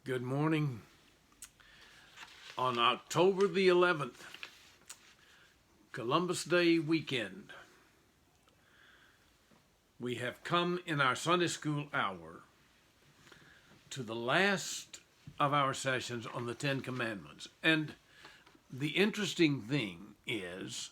Good morning. On October the 11th, Columbus Day weekend, we have come in our Sunday school hour to the last of our sessions on the Ten Commandments. And the interesting thing is,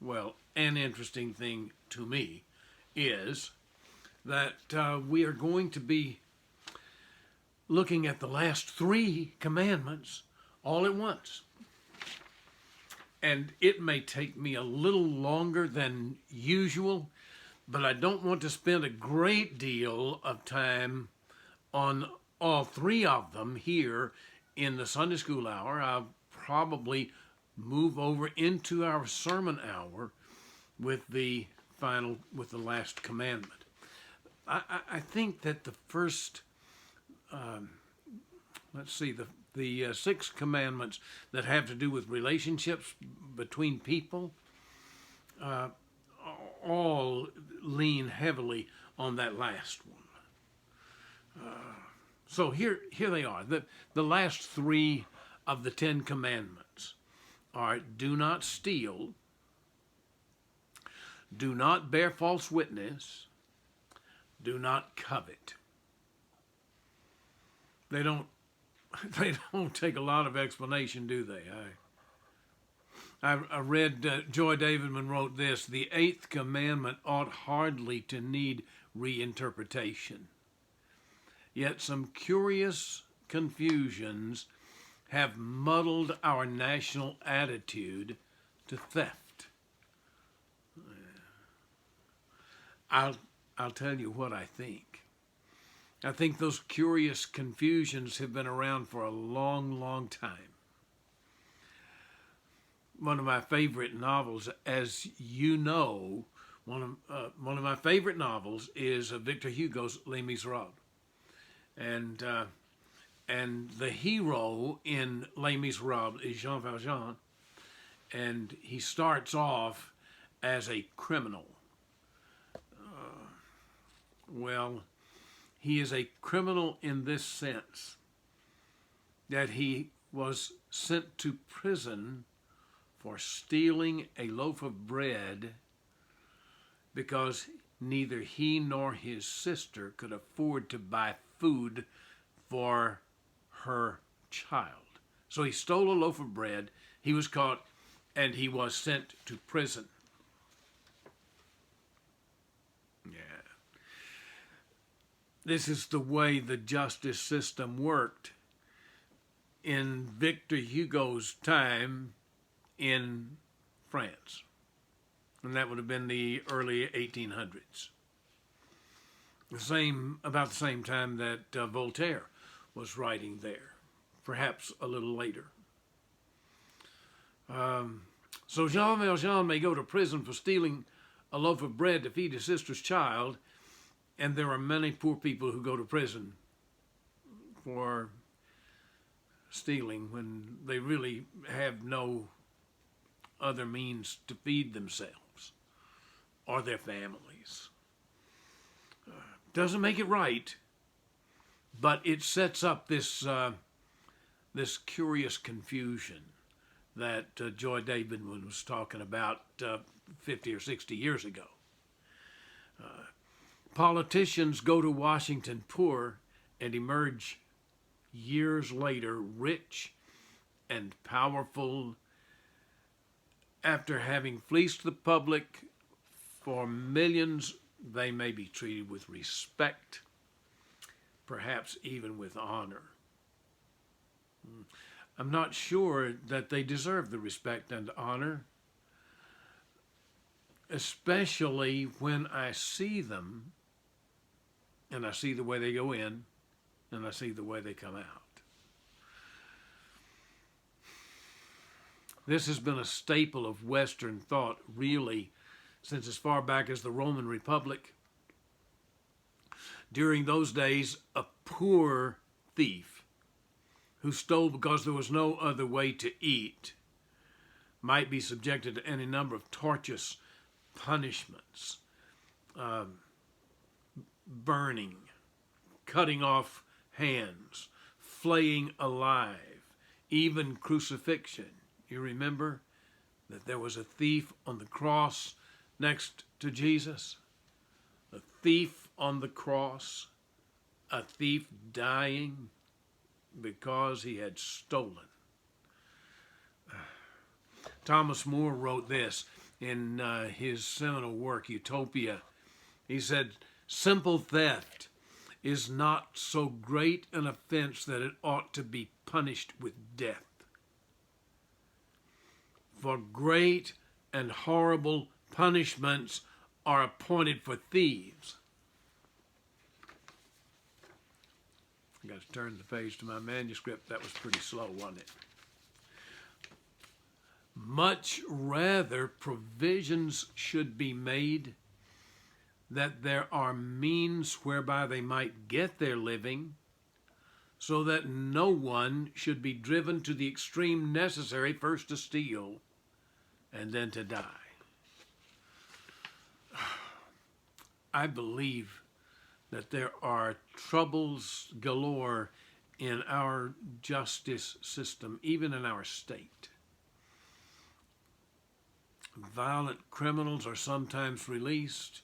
an interesting thing to me is that we are going to be looking at the last three commandments all at once. And it may take me a little longer than usual, but I don't want to spend a great deal of time on all three of them here in the Sunday school hour. I'll probably move over into our sermon hour with the last commandment. I think that the first the six commandments that have to do with relationships between people all lean heavily on that last one. So here they are. The last three of the Ten Commandments are: do not steal, do not bear false witness, do not covet. They don't take a lot of explanation, do they? I read Joy Davidman wrote this: the eighth commandment ought hardly to need reinterpretation. Yet some curious confusions have muddled our national attitude to theft. I'll tell you what I think. I think those curious confusions have been around for a long, long time. One of my favorite novels, as you know, one of my favorite novels is Victor Hugo's Les Miserables, and the hero in Les Miserables is Jean Valjean, and he starts off as a criminal. He is a criminal in this sense, that he was sent to prison for stealing a loaf of bread because neither he nor his sister could afford to buy food for her child. So he stole a loaf of bread, he was caught, and he was sent to prison. This is the way the justice system worked in Victor Hugo's time in France. And that would have been the early 1800s. About the same time that Voltaire was writing there, perhaps a little later. So Jean Valjean may go to prison for stealing a loaf of bread to feed his sister's child, and there are many poor people who go to prison for stealing when they really have no other means to feed themselves or their families. Doesn't make it right, but it sets up this curious confusion that Joy Davidman was talking about 50 or 60 years ago. Politicians go to Washington poor and emerge years later rich and powerful after having fleeced the public for millions. They may be treated with respect, perhaps even with honor. I'm not sure that they deserve the respect and honor, especially when I see them and I see the way they go in, and I see the way they come out. This has been a staple of Western thought, really, since as far back as the Roman Republic. During those days, a poor thief who stole because there was no other way to eat might be subjected to any number of torturous punishments. Burning, cutting off hands, flaying alive, even crucifixion. You remember that there was a thief on the cross next to Jesus? A thief on the cross, a thief dying because he had stolen. Thomas More wrote this in his seminal work, Utopia. He said, "Simple theft is not so great an offense that it ought to be punished with death. For great and horrible punishments are appointed for thieves." I got to turn the page to my manuscript. That was pretty slow, wasn't it? Much rather provisions should be made that there are means whereby they might get their living, so that no one should be driven to the extreme necessary first to steal and then to die. I believe that there are troubles galore in our justice system, even in our state. Violent criminals are sometimes released.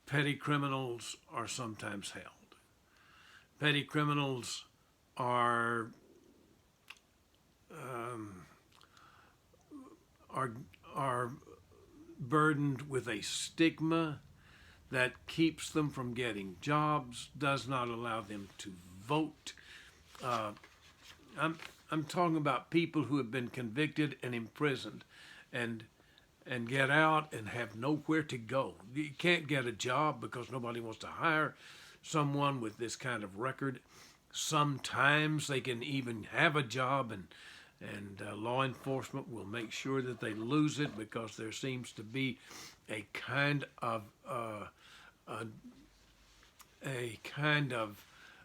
Petty criminals are sometimes held. Petty criminals are burdened with a stigma that keeps them from getting jobs, does not allow them to vote. I'm talking about people who have been convicted and imprisoned and get out and have nowhere to go. You can't get a job because nobody wants to hire someone with this kind of record. Sometimes they can even have a job, and law enforcement will make sure that they lose it because there seems to be a kind of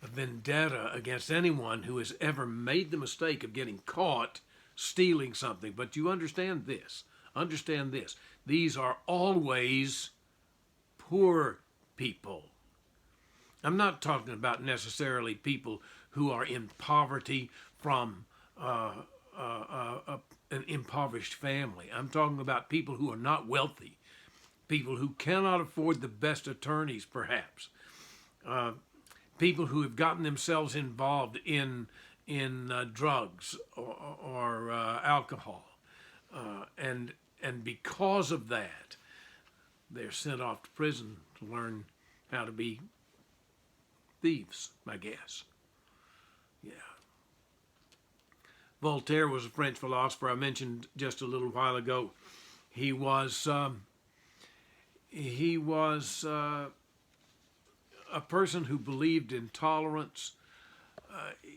vendetta against anyone who has ever made the mistake of getting caught stealing something. But you understand this. Understand this. These are always poor people. I'm not talking about necessarily people who are in poverty from an impoverished family. I'm talking about people who are not wealthy, people who cannot afford the best attorneys, perhaps, people who have gotten themselves involved in drugs or alcohol, and because of that, they're sent off to prison to learn how to be thieves, I guess. Yeah. Voltaire was a French philosopher I mentioned just a little while ago. He was a person who believed in tolerance.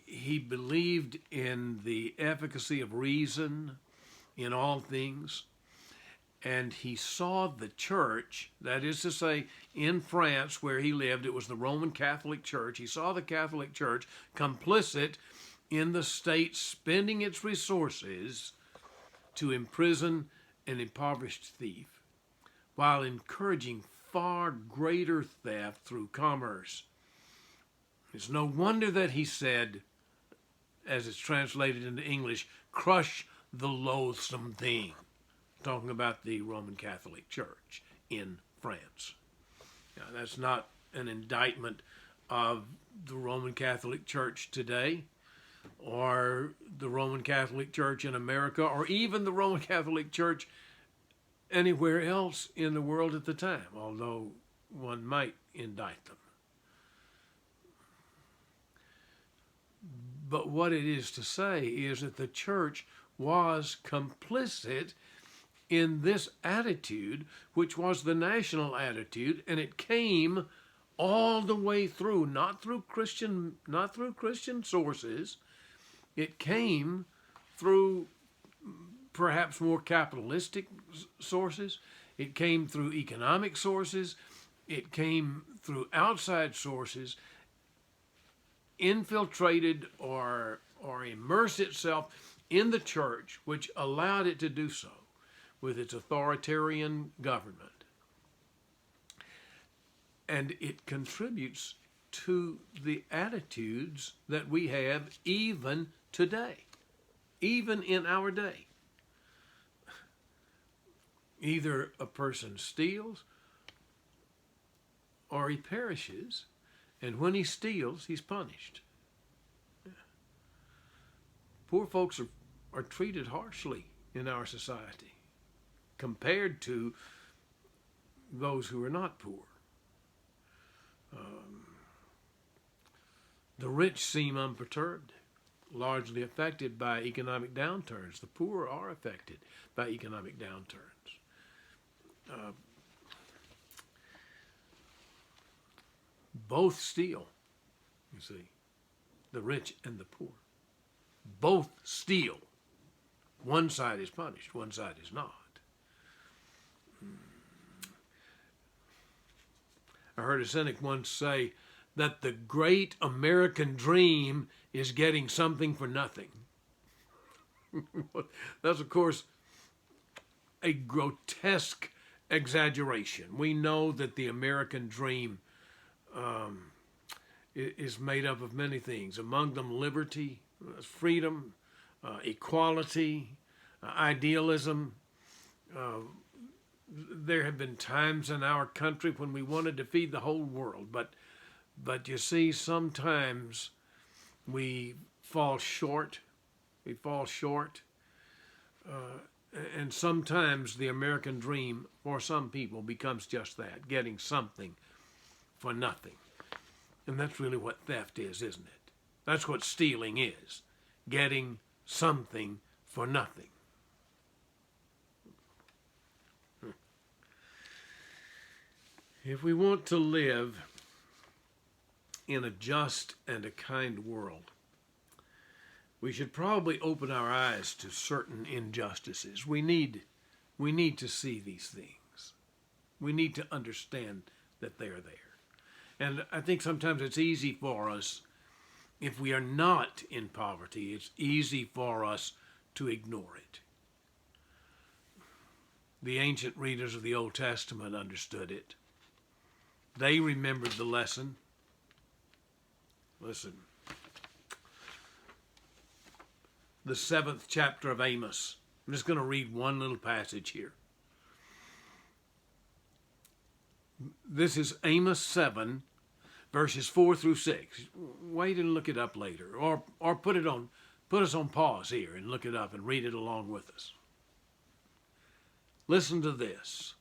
He believed in the efficacy of reason in all things. And he saw the church, that is to say, in France where he lived, it was the Roman Catholic Church. He saw the Catholic Church complicit in the state spending its resources to imprison an impoverished thief, while encouraging far greater theft through commerce. It's no wonder that he said, as it's translated into English, "Crush the loathsome thing," talking about the Roman Catholic Church in France. Now, that's not an indictment of the Roman Catholic Church today, or the Roman Catholic Church in America, or even the Roman Catholic Church anywhere else in the world at the time, although one might indict them. But what it is to say is that the church was complicit in this attitude, which was the national attitude, and it came all the way through, not through Christian sources. It came through perhaps more capitalistic sources. It came through economic sources. It came through outside sources, infiltrated or immersed itself in the church, which allowed it to do so with its authoritarian government. And it contributes to the attitudes that we have even today, even in our day. Either a person steals or he perishes, and when he steals, he's punished. Poor folks are treated harshly in our society compared to those who are not poor. The rich seem unperturbed, largely affected by economic downturns. The poor are affected by economic downturns. Both steal, you see, the rich and the poor. Both steal. One side is punished, one side is not. I heard a cynic once say that the great American dream is getting something for nothing. That's, of course, a grotesque exaggeration. We know that the American dream is made up of many things, among them liberty, freedom, equality, idealism. There have been times in our country when we wanted to feed the whole world, but you see, sometimes we fall short. We fall short. And sometimes the American dream, for some people, becomes just that, getting something for nothing. And that's really what theft is, isn't it? That's what stealing is, getting something for nothing. If we want to live in a just and a kind world, we should probably open our eyes to certain injustices. We need to see these things. We need to understand that they're there. And I think sometimes it's easy for us, if we are not in poverty, it's easy for us to ignore it. The ancient readers of the Old Testament understood it. They remembered the lesson. Listen. The 7th chapter of Amos. I'm just going to read one little passage here. This is Amos 7, verses 4 through 6. Wait and look it up later, or put us on pause here and look it up and read it along with us. Listen to this.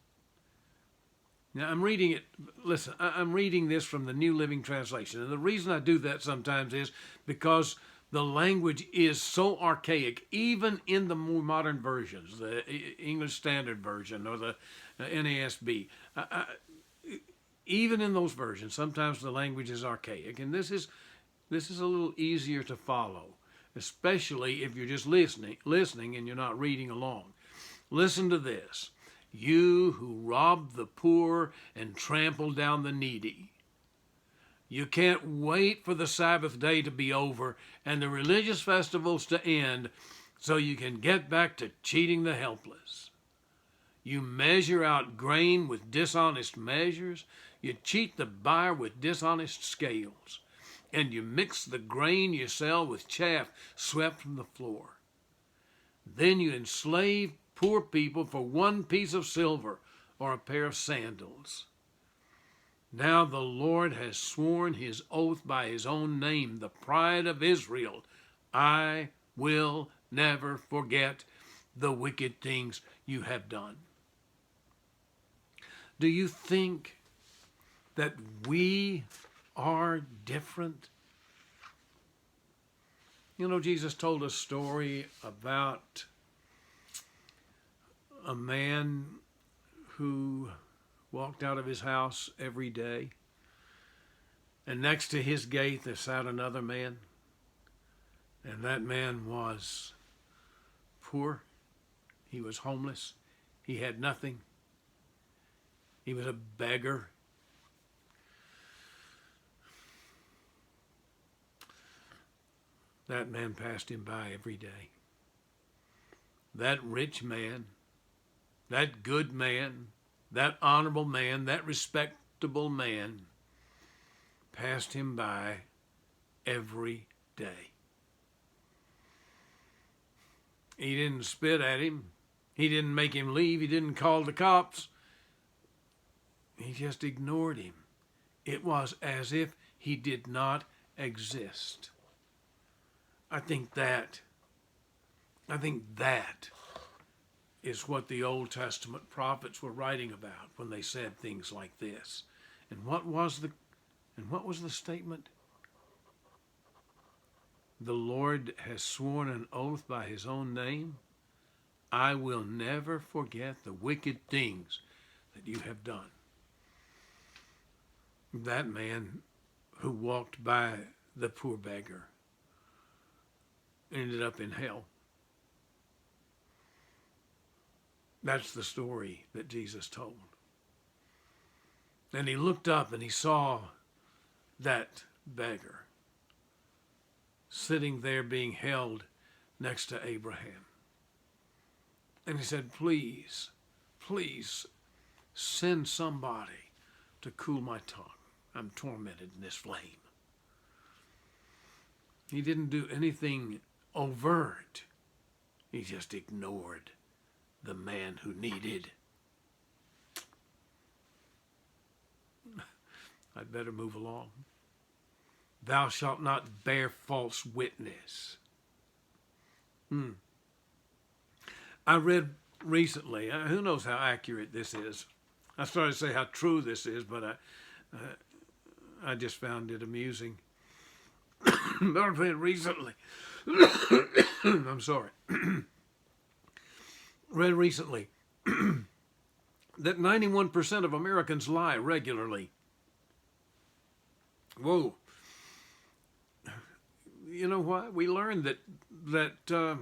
Now, I'm reading it. Listen, I'm reading this from the New Living Translation, and the reason I do that sometimes is because the language is so archaic, even in the more modern versions, the English Standard Version or the NASB. Even in those versions, sometimes the language is archaic, and this is a little easier to follow, especially if you're just listening and you're not reading along. Listen to this. You who rob the poor and trample down the needy. You can't wait for the Sabbath day to be over and the religious festivals to end so you can get back to cheating the helpless. You measure out grain with dishonest measures. You cheat the buyer with dishonest scales. And you mix the grain you sell with chaff swept from the floor. Then you enslave poor people for one piece of silver or a pair of sandals. Now the Lord has sworn his oath by his own name, the pride of Israel. I will never forget the wicked things you have done. Do you think that we are different? You know, Jesus told a story about a man who walked out of his house every day, and next to his gate there sat another man, and that man was poor. He was homeless. He had nothing. He was a beggar. That man passed him by every day. That rich man, that good man, that honorable man, that respectable man passed him by every day. He didn't spit at him. He didn't make him leave. He didn't call the cops. He just ignored him. It was as if he did not exist. I think that is what the Old Testament prophets were writing about when they said things like this. And what was the statement? The Lord has sworn an oath by his own name. I will never forget the wicked things that you have done. That man who walked by the poor beggar ended up in hell. That's the story that Jesus told. And he looked up and he saw that beggar sitting there being held next to Abraham. And he said, please, please send somebody to cool my tongue. I'm tormented in this flame. He didn't do anything overt. He just ignored the man who needed. I'd better move along. Thou shalt not bear false witness. I read recently, who knows how accurate this is. I started to say how true this is, but I just found it amusing. But I read recently, I'm sorry, read recently that 91% of Americans lie regularly. Whoa. You know what? We learned that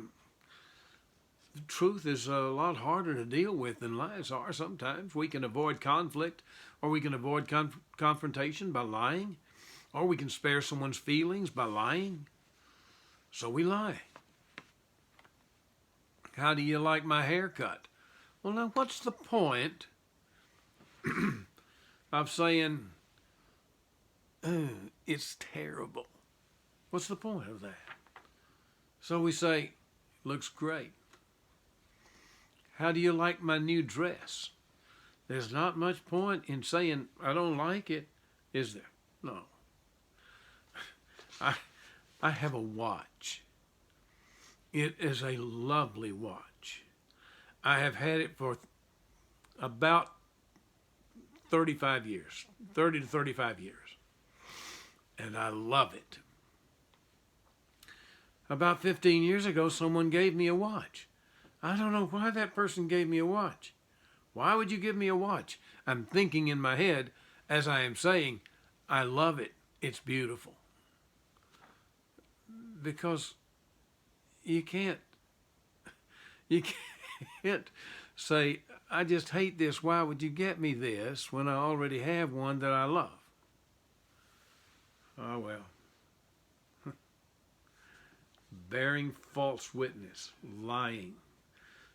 truth is a lot harder to deal with than lies are sometimes. We can avoid conflict, or we can avoid confrontation by lying, or we can spare someone's feelings by lying. So we lie. How do you like my haircut? Well, now, what's the point of saying, it's terrible? What's the point of that? So we say, looks great. How do you like my new dress? There's not much point in saying, I don't like it, is there? No. I have a watch. It is a lovely watch. I have had it for about 35 years, 30 to 35 years. And I love it. About 15 years ago, someone gave me a watch. I don't know why that person gave me a watch. Why would you give me a watch? I'm thinking in my head as I am saying, I love it. It's beautiful. Because you can't say, I just hate this. Why would you get me this when I already have one that I love? Oh, well. Bearing false witness, lying.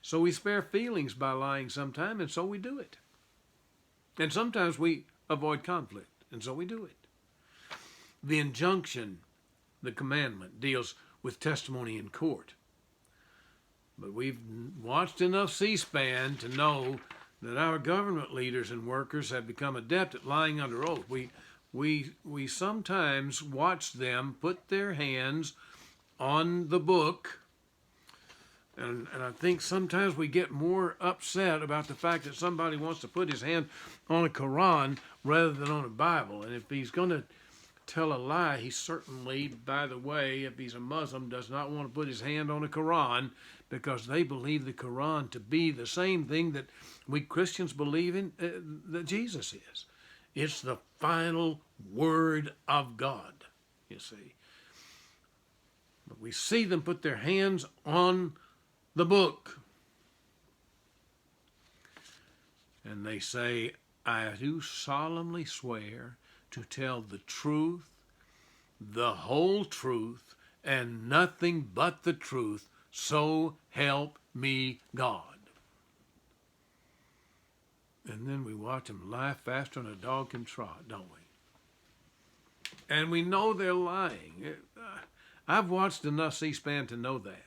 So we spare feelings by lying sometimes, and so we do it. And sometimes we avoid conflict, and so we do it. The injunction, the commandment, deals with testimony in court. But we've watched enough C-SPAN to know that our government leaders and workers have become adept at lying under oath. We sometimes watch them put their hands on the book, and I think sometimes we get more upset about the fact that somebody wants to put his hand on a Quran rather than on a Bible. And if he's going to tell a lie, he certainly, by the way, if he's a Muslim, does not want to put his hand on a Quran, because they believe the Quran to be the same thing that we Christians believe in, that Jesus is. It's the final word of God, you see. But we see them put their hands on the book. And they say, I do solemnly swear to tell the truth, the whole truth, and nothing but the truth, so help me God. And then we watch them lie faster than a dog can trot, don't we? And we know they're lying. I've watched enough C-SPAN to know that.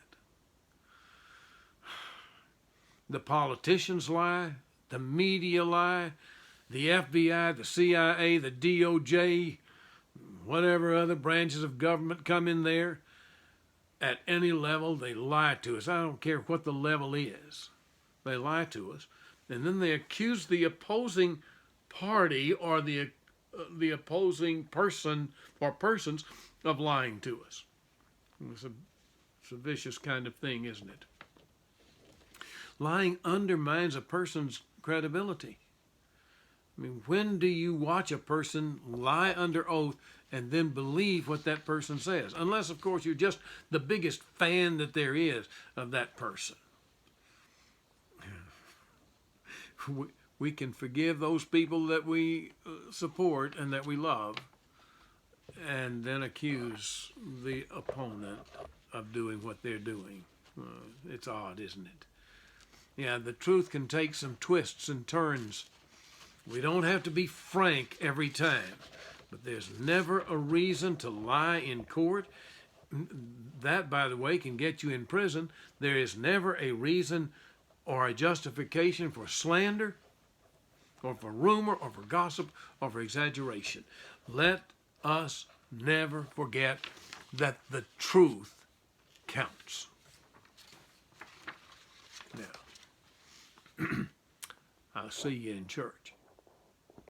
The politicians lie, the media lie, the FBI, the CIA, the DOJ, whatever other branches of government come in there. At any level, they lie to us. I don't care what the level is. They lie to us. And then they accuse the opposing party or the opposing person or persons of lying to us. It's a vicious kind of thing, isn't it? Lying undermines a person's credibility. I mean, when do you watch a person lie under oath and then believe what that person says? Unless, of course, you're just the biggest fan that there is of that person. We can forgive those people that we support and that we love, and then accuse the opponent of doing what they're doing. It's odd, isn't it? Yeah, the truth can take some twists and turns. We don't have to be frank every time, but there's never a reason to lie in court. That, by the way, can get you in prison. There is never a reason or a justification for slander or for rumor or for gossip or for exaggeration. Let us never forget that the truth counts. Now, I'll see you in church.